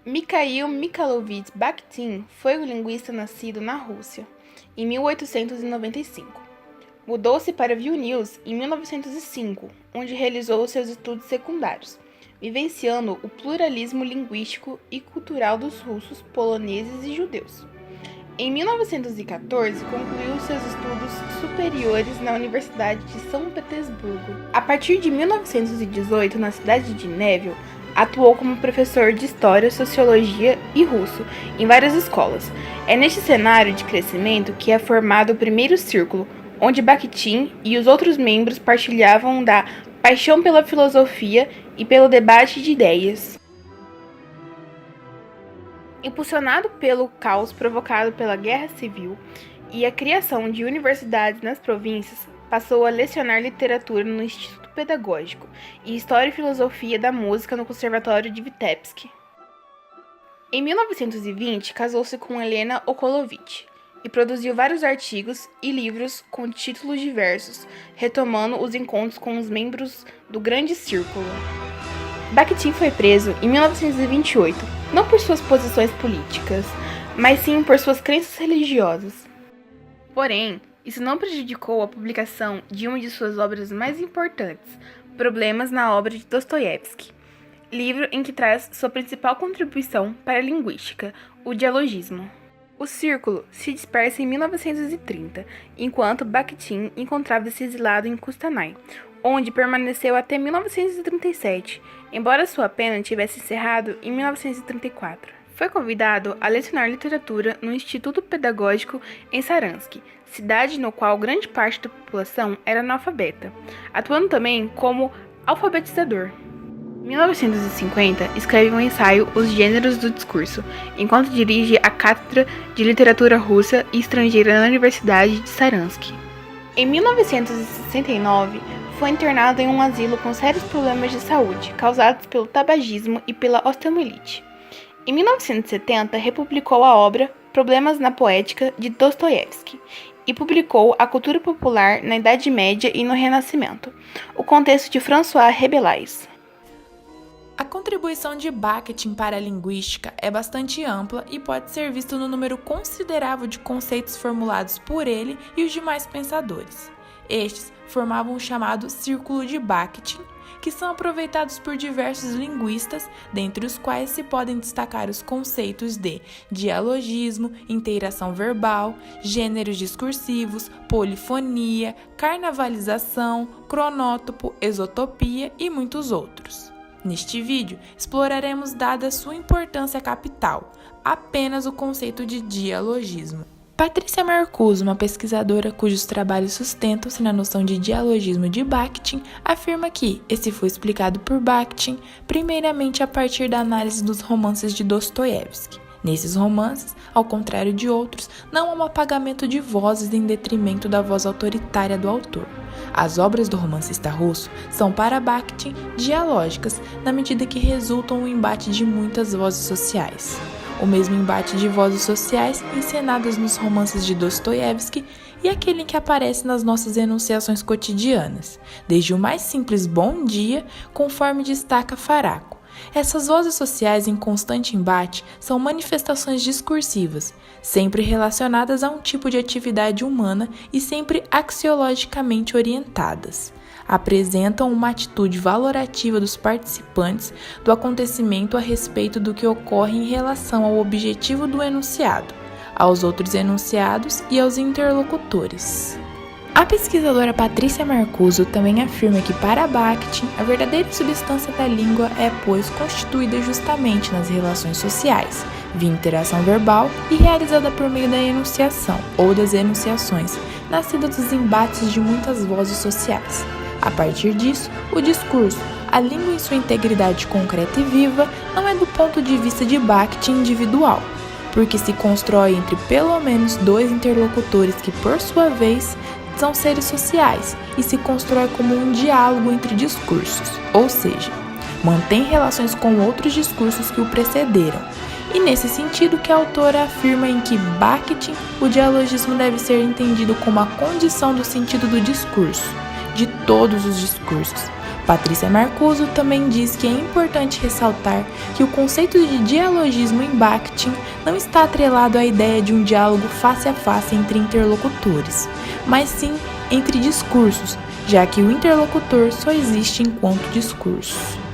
Mikhail Mikhailovich Bakhtin foi um linguista nascido na Rússia, em 1895. Mudou-se para Vilnius em 1905, onde realizou seus estudos secundários, vivenciando o pluralismo linguístico e cultural dos russos, poloneses e judeus. Em 1914, concluiu seus estudos superiores na Universidade de São Petersburgo. A partir de 1918, na cidade de Neville, atuou como professor de História, Sociologia e Russo em várias escolas. É neste cenário de crescimento que é formado o primeiro círculo, onde Bakhtin e os outros membros partilhavam da paixão pela filosofia e pelo debate de ideias. Impulsionado pelo caos provocado pela Guerra Civil e a criação de universidades nas províncias, passou a lecionar literatura no Instituto Pedagógico e História e Filosofia da Música no Conservatório de Vitebsk. Em 1920, casou-se com Helena Okolovich e produziu vários artigos e livros com títulos diversos, retomando os encontros com os membros do Grande Círculo. Bakhtin foi preso em 1928, não por suas posições políticas, mas sim por suas crenças religiosas. Porém, isso não prejudicou a publicação de uma de suas obras mais importantes, Problemas na obra de Dostoiévski, livro em que traz sua principal contribuição para a linguística, o dialogismo. O círculo se dispersa em 1930, enquanto Bakhtin encontrava-se exilado em Kustanai, onde permaneceu até 1937, embora sua pena tivesse encerrado em 1934. Foi convidado a lecionar literatura no Instituto Pedagógico em Saransk, cidade no qual grande parte da população era analfabeta, atuando também como alfabetizador. Em 1950, escreve um ensaio Os Gêneros do Discurso, enquanto dirige a Cátedra de Literatura Russa e Estrangeira na Universidade de Saransk. Em 1969, foi internado em um asilo com sérios problemas de saúde, causados pelo tabagismo e pela osteomielite. Em 1970, republicou a obra Problemas na Poética de Dostoiévski e publicou A Cultura Popular na Idade Média e no Renascimento, o contexto de François Rabelais. A contribuição de Bakhtin para a linguística é bastante ampla e pode ser visto no número considerável de conceitos formulados por ele e os demais pensadores. Estes formavam o chamado Círculo de Bakhtin, que são aproveitados por diversos linguistas, dentre os quais se podem destacar os conceitos de dialogismo, inteiração verbal, gêneros discursivos, polifonia, carnavalização, cronótopo, exotopia e muitos outros. Neste vídeo, exploraremos, dada sua importância capital, apenas o conceito de dialogismo. Patrícia Marcuso, uma pesquisadora cujos trabalhos sustentam-se na noção de dialogismo de Bakhtin, afirma que esse foi explicado por Bakhtin primeiramente a partir da análise dos romances de Dostoiévski. Nesses romances, ao contrário de outros, não há um apagamento de vozes em detrimento da voz autoritária do autor. As obras do romancista russo são, para Bakhtin, dialógicas, na medida que resultam no embate de muitas vozes sociais. O mesmo embate de vozes sociais encenadas nos romances de Dostoiévski e aquele em que aparece nas nossas enunciações cotidianas, desde o mais simples bom dia, conforme destaca Faraco. Essas vozes sociais em constante embate são manifestações discursivas, sempre relacionadas a um tipo de atividade humana e sempre axiologicamente orientadas. Apresentam uma atitude valorativa dos participantes do acontecimento a respeito do que ocorre em relação ao objetivo do enunciado, aos outros enunciados e aos interlocutores. A pesquisadora Patrícia Marcuso também afirma que, para Bakhtin, a verdadeira substância da língua é, pois, constituída justamente nas relações sociais, via interação verbal e realizada por meio da enunciação ou das enunciações, nascida dos embates de muitas vozes sociais. A partir disso, o discurso, a língua em sua integridade concreta e viva, não é do ponto de vista de Bakhtin individual, porque se constrói entre pelo menos dois interlocutores que, por sua vez, são seres sociais e se constrói como um diálogo entre discursos, ou seja, mantém relações com outros discursos que o precederam. E nesse sentido que a autora afirma em que Bakhtin, o dialogismo deve ser entendido como a condição do sentido do discurso, de todos os discursos, Patrícia Marcuso também diz que é importante ressaltar que o conceito de dialogismo em Bakhtin não está atrelado à ideia de um diálogo face a face entre interlocutores, mas sim entre discursos, já que o interlocutor só existe enquanto discurso.